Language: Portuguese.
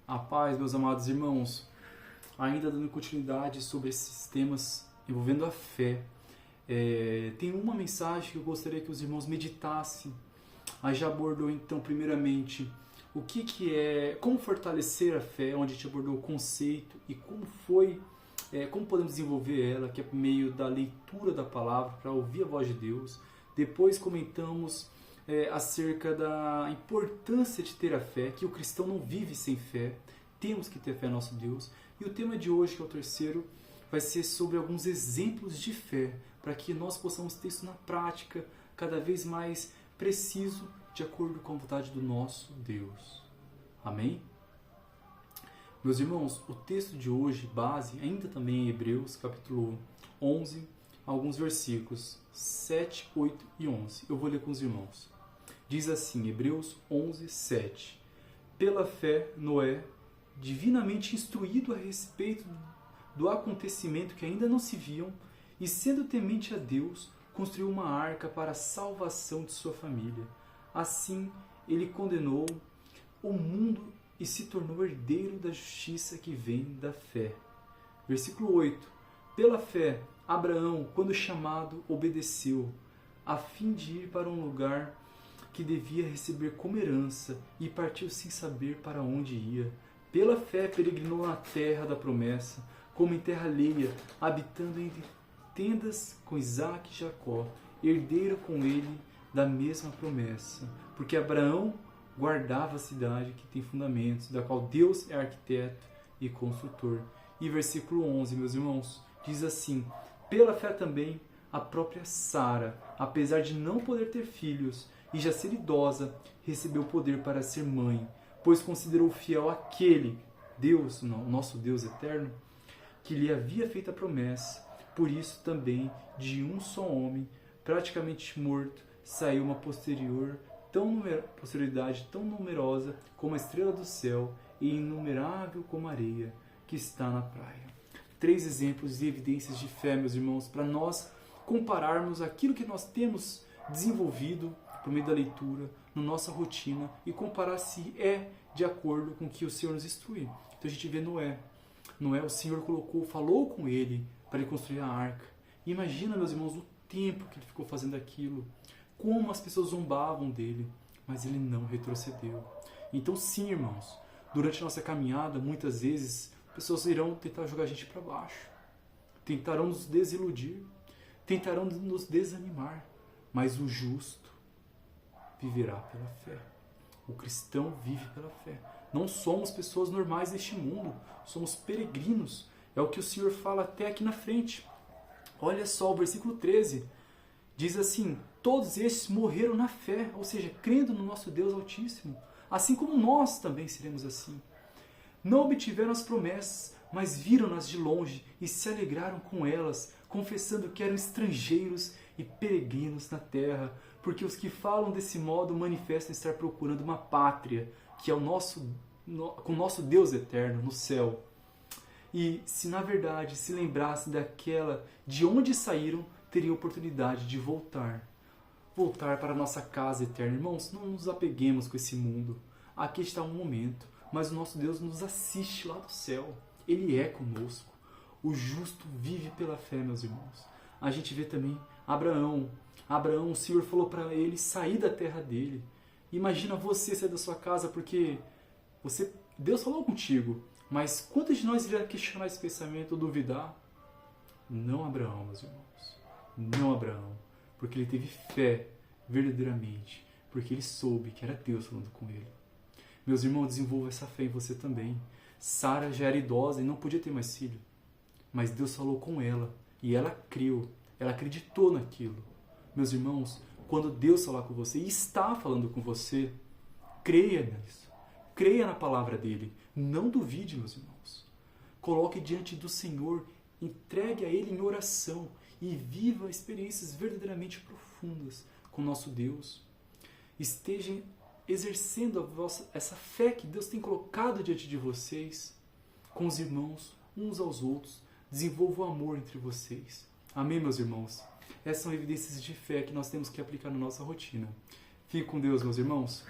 A paz, meus amados irmãos. Ainda dando continuidade sobre esses temas envolvendo a fé, tem uma mensagem que eu gostaria que os irmãos meditassem. A gente já abordou então primeiramente o que é, como fortalecer a fé, onde a gente abordou o conceito e como podemos desenvolver ela, que é por meio da leitura da palavra, para ouvir a voz de Deus. Depois comentamos acerca da importância de ter a fé, que o cristão não vive sem fé, temos que ter fé em nosso Deus. E o tema de hoje, que é o terceiro, vai ser sobre alguns exemplos de fé, para que nós possamos ter isso na prática, cada vez mais preciso, de acordo com a vontade do nosso Deus. Amém? Meus irmãos, o texto de hoje, base, ainda também em Hebreus, capítulo 11, alguns versículos 7, 8 e 11. Eu vou ler com os irmãos. Diz assim, Hebreus 11, 7. Pela fé, Noé, divinamente instruído a respeito do acontecimento que ainda não se viam, e sendo temente a Deus, construiu uma arca para a salvação de sua família. Assim, ele condenou o mundo e se tornou herdeiro da justiça que vem da fé. Versículo 8. Pela fé, Abraão, quando chamado, obedeceu, a fim de ir para um lugar que devia receber como herança, e partiu sem saber para onde ia. Pela fé peregrinou na terra da promessa, como em terra alheia, habitando entre tendas com Isaque e Jacó, herdeiro com ele da mesma promessa. Porque Abraão guardava a cidade que tem fundamentos, da qual Deus é arquiteto e construtor. E versículo 11, meus irmãos, diz assim, pela fé também a própria Sara, apesar de não poder ter filhos e já ser idosa, recebeu poder para ser mãe, pois considerou fiel aquele Deus, nosso Deus eterno, que lhe havia feito a promessa. Por isso também de um só homem, praticamente morto, saiu uma posterioridade tão numerosa como a estrela do céu e inumerável como a areia que está na praia. 3 exemplos e evidências de fé, meus irmãos, para nós compararmos aquilo que nós temos desenvolvido por meio da leitura, na nossa rotina, e comparar se é de acordo com o que o Senhor nos instrui. Então a gente vê Noé. Noé, o Senhor falou com ele para ele construir a arca. E imagina, meus irmãos, o tempo que ele ficou fazendo aquilo, como as pessoas zombavam dele, mas ele não retrocedeu. Então sim, irmãos, durante a nossa caminhada, muitas vezes, pessoas irão tentar jogar a gente para baixo, tentarão nos desiludir, tentarão nos desanimar, mas o justo viverá pela fé. O cristão vive pela fé. Não somos pessoas normais deste mundo, somos peregrinos. É o que o Senhor fala até aqui na frente. Olha só, o versículo 13 diz assim, todos estes morreram na fé, ou seja, crendo no nosso Deus Altíssimo, assim como nós também seremos assim. Não obtiveram as promessas, mas viram-nas de longe e se alegraram com elas, confessando que eram estrangeiros e peregrinos na terra, porque os que falam desse modo manifestam estar procurando uma pátria, que é com o nosso Deus eterno, no céu. E se na verdade se lembrassem daquela de onde saíram, teriam oportunidade de voltar para a nossa casa eterna. Irmãos, não nos apeguemos com esse mundo. Aqui está um momento, mas o nosso Deus nos assiste lá do céu. Ele é conosco. O justo vive pela fé, meus irmãos. A gente vê também Abraão, o Senhor falou para ele sair da terra dele. Imagina você sair da sua casa porque Deus falou contigo. Mas quantos de nós irá questionar esse pensamento ou duvidar? Não Abraão, meus irmãos. Não Abraão. Porque ele teve fé verdadeiramente. Porque ele soube que era Deus falando com ele. Meus irmãos, desenvolva essa fé em você também. Sara já era idosa e não podia ter mais filho. Mas Deus falou com ela. E ela creu. Ela acreditou naquilo. Meus irmãos, quando Deus falar com você e está falando com você, creia nisso. Creia na palavra dele. Não duvide, meus irmãos. Coloque diante do Senhor, entregue a Ele em oração e viva experiências verdadeiramente profundas com nosso Deus. Esteja exercendo essa fé que Deus tem colocado diante de vocês, com os irmãos, uns aos outros. Desenvolva o amor entre vocês. Amém, meus irmãos? Essas são evidências de fé que nós temos que aplicar na nossa rotina. Fique com Deus, meus irmãos.